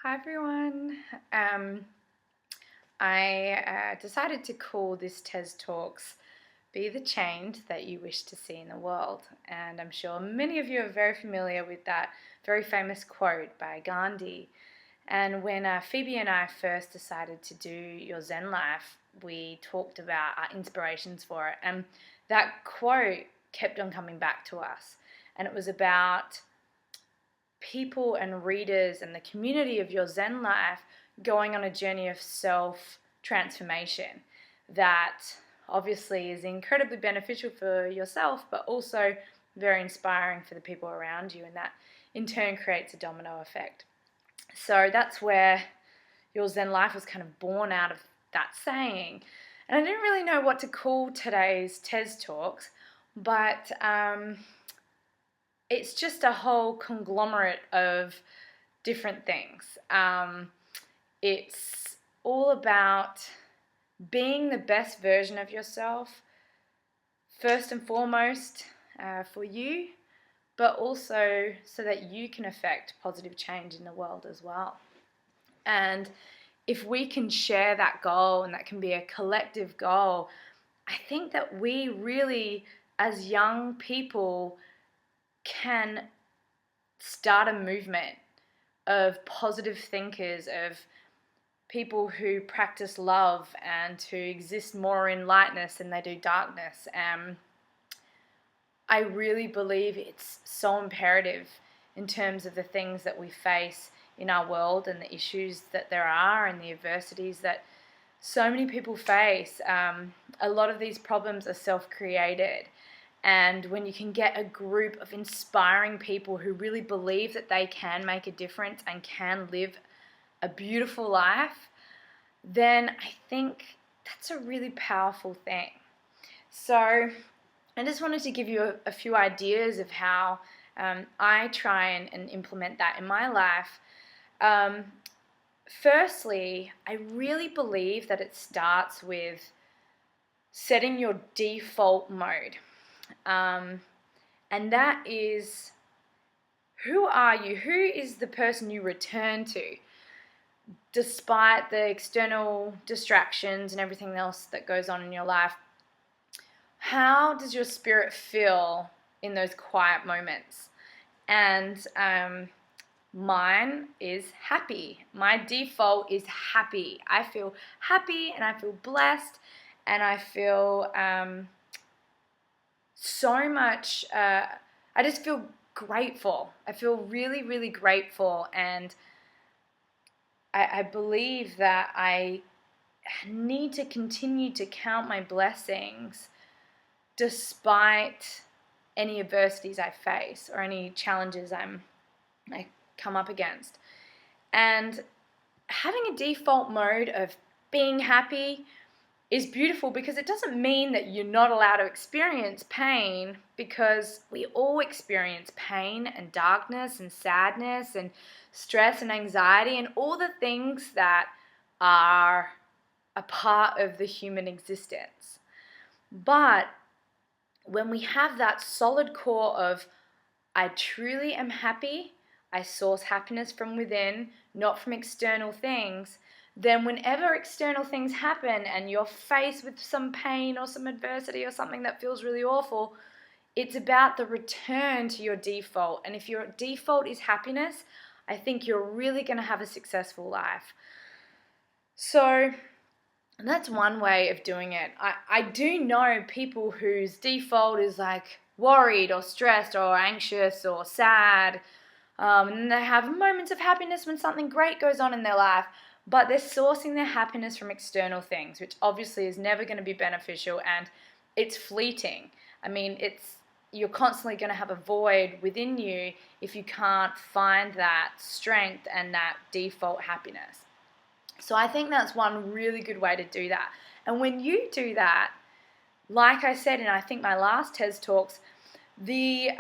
Hi everyone. I decided to call this TED Talks Be the Change That You Wish to See in the World. And I'm sure many of you are very familiar with that very famous quote by Gandhi. And when Phoebe and I first decided to do Your Zen Life, we talked about our inspirations for it. And that quote kept on coming back to us. And it was about people and readers and the community of Your Zen Life going on a journey of self-transformation that obviously is incredibly beneficial for yourself, but also very inspiring for the people around you, and that in turn creates a domino effect. So that's where Your Zen Life was kind of born out of that saying. And I didn't really know what to call today's TED Talks, but it's just a whole conglomerate of different things. It's all about being the best version of yourself, first and foremost for you, but also so that you can affect positive change in the world as well. And if we can share that goal, and that can be a collective goal, I think that we really, as young people, can start a movement of positive thinkers, of people who practice love and who exist more in lightness than they do darkness. I really believe it's so imperative in terms of the things that we face in our world and the issues that there are and the adversities that so many people face. A lot of these problems are self-created. And when you can get a group of inspiring people who really believe that they can make a difference and can live a beautiful life, then I think that's a really powerful thing. So I just wanted to give you a few ideas of how I try and implement that in my life. Firstly, I really believe that it starts with setting your default mode. And that is, who are you? Who is the person you return to? Despite the external distractions and everything else that goes on in your life, how does your spirit feel in those quiet moments? And mine is happy. My default is happy. I feel happy and I feel blessed and I feel so much, I just feel grateful. I feel really, really grateful, and I believe that I need to continue to count my blessings despite any adversities I face or any challenges I come up against. And having a default mode of being happy is beautiful, because it doesn't mean that you're not allowed to experience pain, because we all experience pain and darkness and sadness and stress and anxiety and all the things that are a part of the human existence. But when we have that solid core of, I truly am happy, I source happiness from within, not from external things, then whenever external things happen and you're faced with some pain or some adversity or something that feels really awful, it's about the return to your default. And if your default is happiness, I think you're really going to have a successful life. So that's one way of doing it. I do know people whose default is like worried or stressed or anxious or sad. And they have moments of happiness when something great goes on in their life, but they're sourcing their happiness from external things, which obviously is never going to be beneficial, and it's fleeting. I mean, you're constantly going to have a void within you if you can't find that strength and that default happiness. So I think that's one really good way to do that. And when you do that, like I said in I think my last TED Talks, the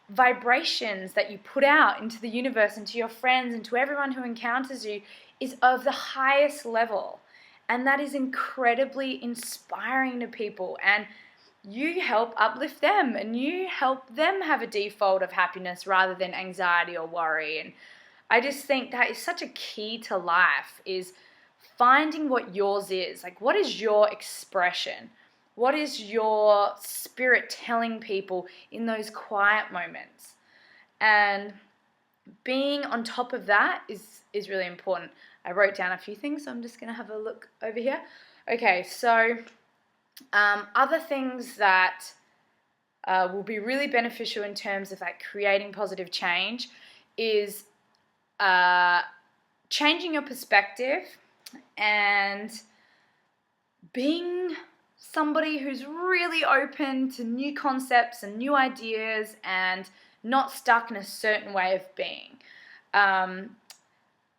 vibrations that you put out into the universe and to your friends and to everyone who encounters you is of the highest level. And that is incredibly inspiring to people. And you help uplift them and you help them have a default of happiness rather than anxiety or worry. I just think that is such a key to life, is finding what yours is. Like, what is your expression? What is your spirit telling people in those quiet moments? And being on top of that is really important. I wrote down a few things, so I'm just going to have a look over here. Okay, so other things that will be really beneficial in terms of like creating positive change is changing your perspective and being somebody who's really open to new concepts and new ideas and not stuck in a certain way of being.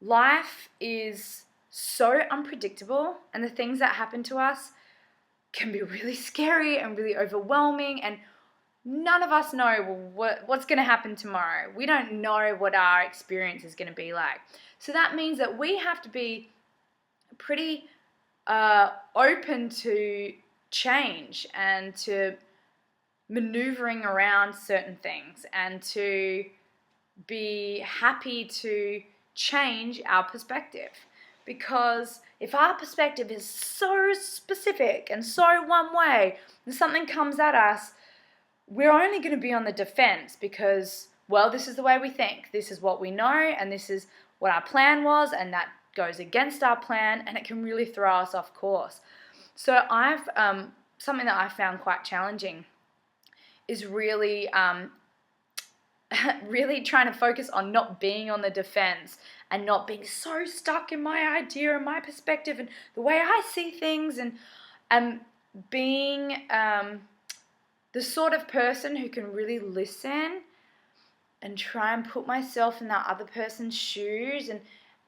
Life is so unpredictable, and the things that happen to us can be really scary and really overwhelming, and none of us know what's going to happen tomorrow. We don't know what our experience is going to be like. So that means that we have to be pretty open to change and to maneuvering around certain things, and to be happy to change our perspective. Because if our perspective is so specific and so one way, and something comes at us, we're only going to be on the defense because, well, this is the way we think, this is what we know, and this is what our plan was, and that goes against our plan, and it can really throw us off course. So I've something that I found quite challenging is really really trying to focus on not being on the defense and not being so stuck in my idea and my perspective and the way I see things, and being the sort of person who can really listen and try and put myself in that other person's shoes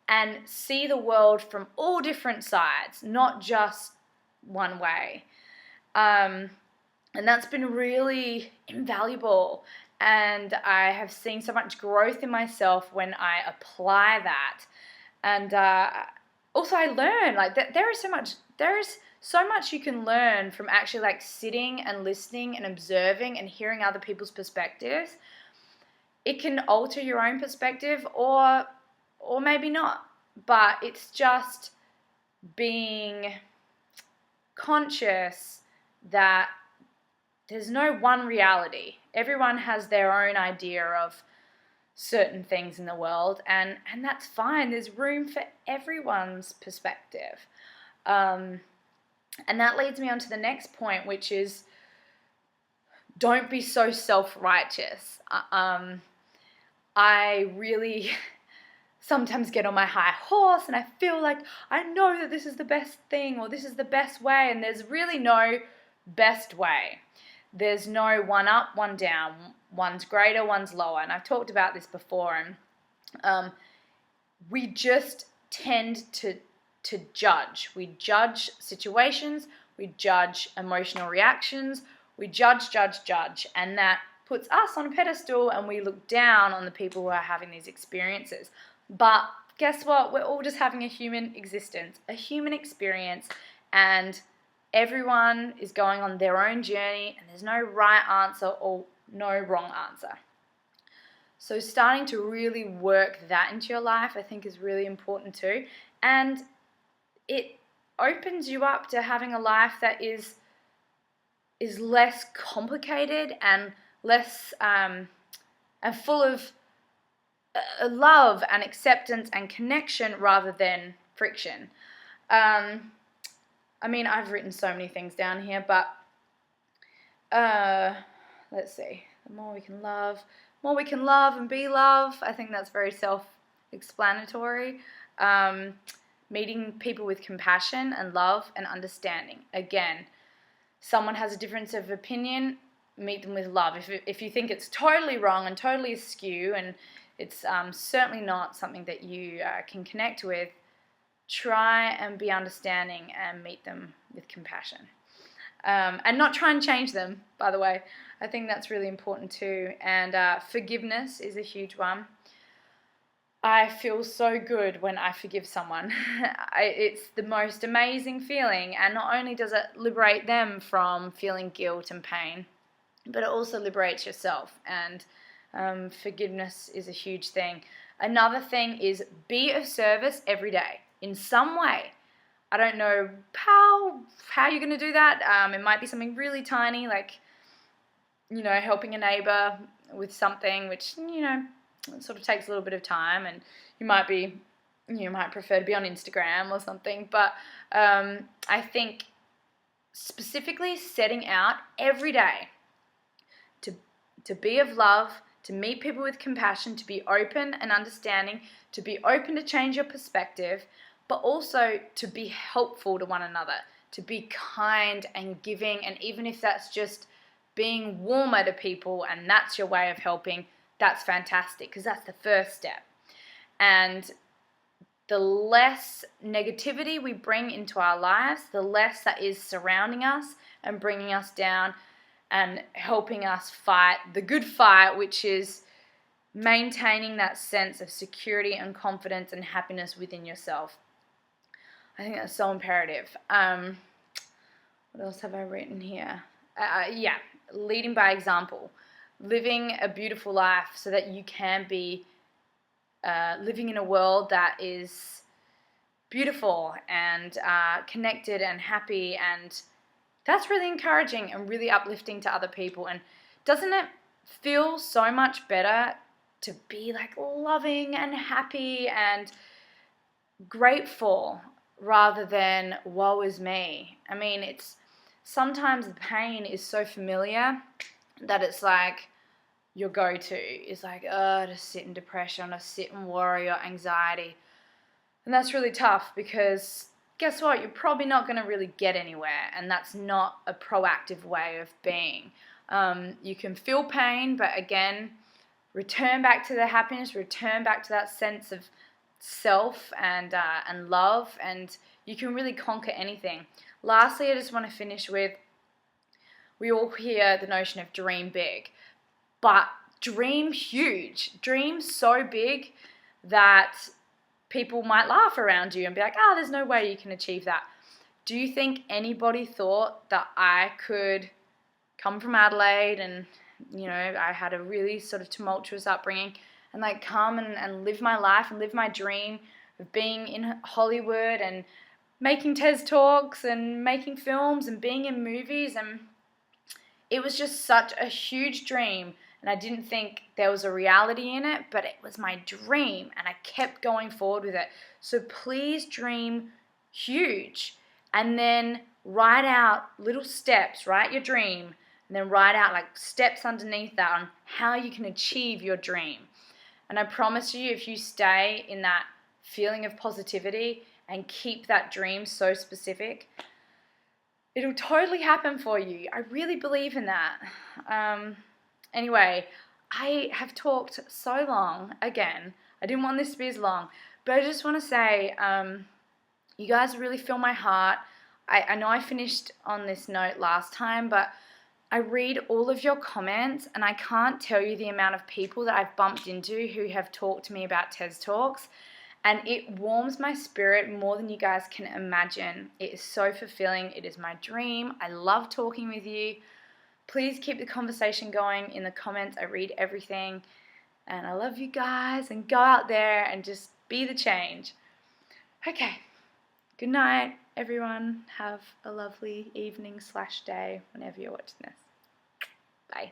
and see the world from all different sides, not just one way. And that's been really invaluable. And I have seen so much growth in myself when I apply that. And also I learn, like, there is so much you can learn from actually like sitting and listening and observing and hearing other people's perspectives. It can alter your own perspective or maybe not. But it's just being conscious that there's no one reality. Everyone has their own idea of certain things in the world, and that's fine. There's room for everyone's perspective. And that leads me on to the next point, which is don't be so self-righteous. I really sometimes get on my high horse and I feel like I know that this is the best thing or this is the best way, and there's really no best way. There's no one up, one down, one's greater, one's lower, and I've talked about this before. And we just tend to judge. We judge situations, we judge emotional reactions, we judge, and that puts us on a pedestal, and we look down on the people who are having these experiences. But guess what? We're all just having a human existence, a human experience, and everyone is going on their own journey, and there's no right answer or no wrong answer. So starting to really work that into your life, I think, is really important too. And it opens you up to having a life that is less complicated and less and full of love and acceptance and connection rather than friction. I mean, I've written so many things down here, but let's see. The more we can love and be love. I think that's very self-explanatory. Meeting people with compassion and love and understanding. Again, someone has a difference of opinion, meet them with love. If you think it's totally wrong and totally askew and it's certainly not something that you can connect with, try and be understanding and meet them with compassion. And not try and change them, by the way. I think that's really important too. And forgiveness is a huge one. I feel so good when I forgive someone. It's the most amazing feeling, and not only does it liberate them from feeling guilt and pain, but it also liberates yourself, and forgiveness is a huge thing. Another thing is be of service every day in some way. I don't know how you're going to do that. It might be something really tiny, like, helping a neighbor with something, which, it sort of takes a little bit of time, and you might prefer to be on Instagram or something. But I think specifically setting out every day to be of love, to meet people with compassion, to be open and understanding, to be open to change your perspective, but also to be helpful to one another, to be kind and giving, and even if that's just being warmer to people and that's your way of helping, that's fantastic, because that's the first step. And the less negativity we bring into our lives, the less that is surrounding us and bringing us down and helping us fight the good fight, which is maintaining that sense of security and confidence and happiness within yourself. I think that's so imperative. What else have I written here? Leading by example. Living a beautiful life so that you can be living in a world that is beautiful and connected and happy, and that's really encouraging and really uplifting to other people. And doesn't it feel so much better to be like loving and happy and grateful rather than woe is me? I mean, it's sometimes the pain is so familiar that it's like your go-to is like, to sit in depression or sit and worry or anxiety. And that's really tough, because guess what? You're probably not going to really get anywhere, and that's not a proactive way of being. You can feel pain, but again, return back to the happiness, return back to that sense of self and love, and you can really conquer anything. Lastly, I just want to finish with, we all hear the notion of dream big, but dream huge. Dream so big that people might laugh around you and be like, there's no way you can achieve that. Do you think anybody thought that I could come from Adelaide and, I had a really sort of tumultuous upbringing, and like come and live my life and live my dream of being in Hollywood and making TED Talks and making films and being in movies? And it was just such a huge dream, and I didn't think there was a reality in it, but it was my dream, and I kept going forward with it. So please dream huge, and then write out little steps. Write your dream, and then write out like steps underneath that on how you can achieve your dream. And I promise you, if you stay in that feeling of positivity and keep that dream so specific, it'll totally happen for you. I really believe in that. Anyway, I have talked so long. Again, I didn't want this to be as long, but I just want to say, you guys really fill my heart. I know I finished on this note last time, but I read all of your comments, and I can't tell you the amount of people that I've bumped into who have talked to me about TED Talks, and it warms my spirit more than you guys can imagine. It is so fulfilling. It is my dream. I love talking with you. Please keep the conversation going in the comments. I read everything, and I love you guys, and go out there and just be the change. Okay, good night, everyone. Have a lovely evening/day whenever you're watching this. Bye.